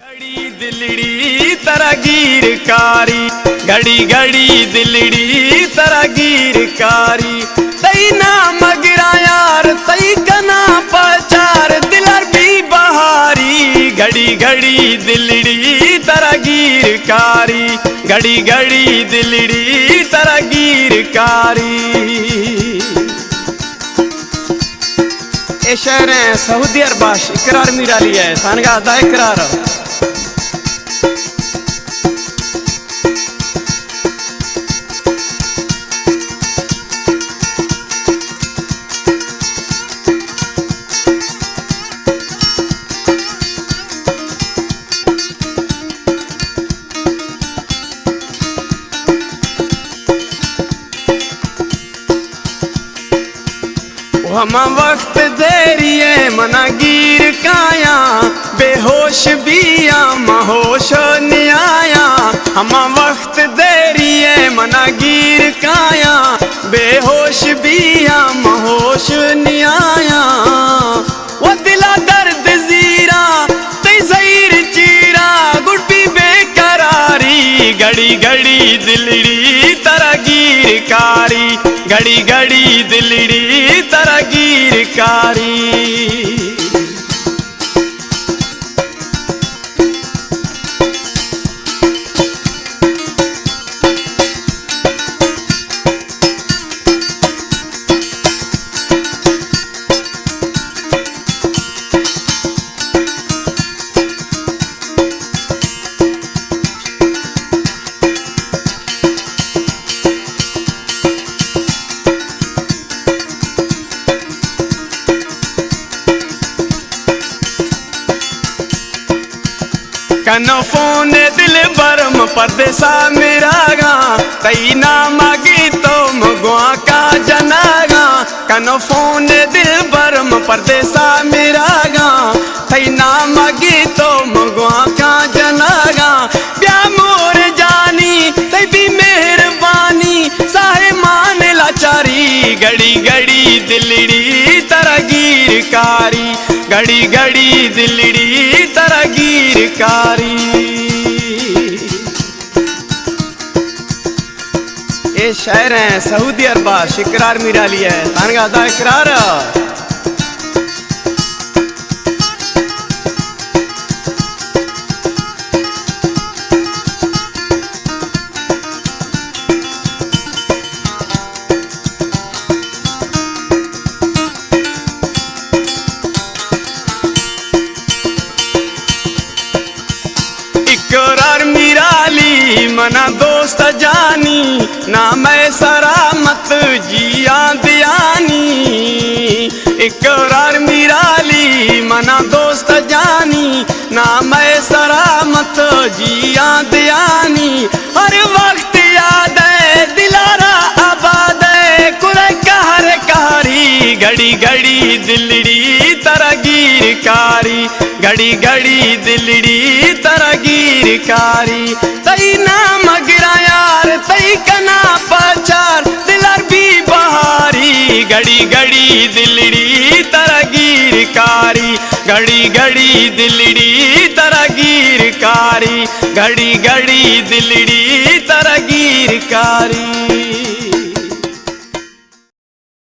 घड़ी दिलड़ी तरगीर कारी, घड़ी घड़ी दिलड़ी तरगीर कारी। तई ना मगरा यार तई कना पचार, दिलर भी बहारी। घड़ी घड़ी दिलड़ी तरगीर कारी, घड़ी घड़ी दिलड़ी तरगीर कारी। ए शहर है सऊदी अरबाश इकरार मीराली है थानगा दा इकरार। हम वक्त देरिए मना गिर काया, बेहोश बिया महोश न्याया। हम वक्त देरिए मना गिर काया, बेहोश बिया महोश न्याया। वो दिला दर्द जीरा तई ज़हीर चीरा, गुड़बी बेकरारी। घड़ी घड़ी दिलड़ी तरगीर कारी, घड़ी घड़ी दिलड़ी तरगीर कारी। कनो फोन दिल बरम परदेसा मेरागा, तई ना मागी तो मगुआ का जनागा। कनो फोन दिल बरम परदेसा मेरागा, तई ना मागी तो मगुआ का जनागा। प्या मोर जानी तई भी मेहरबानी, साहे मान लाचारी। घड़ी घड़ी दिलड़ी तरगीर कारी, घड़ी घड़ी दिलड़ी तरगीर कारी। ये शहर है सऊदी अरबाश इकरार मीराली है थानगा दा इकरार। इकरार मीराली मना दोस्त जानी, ना मैं सरामत जिया दियानी। इकरार मीराली मना दोस्त जानी, ना मैं सरामत जिया दियानी। हर वक्त याद है दिलारा आबाद है, कुरे कहर कहारी। घड़ी घड़ी दिलड़ी तरगीर कारी, घड़ी घड़ी दिलड़ी तरगीर कारी। तई ना मगरा यार तई कना पचार, दिलर भी बहारी। घड़ी घड़ी दिलड़ी तरगीर कारी, घड़ी घड़ी दिलड़ी तरगीर कारी। घड़ी घड़ी दिलड़ी तरगीर कारी।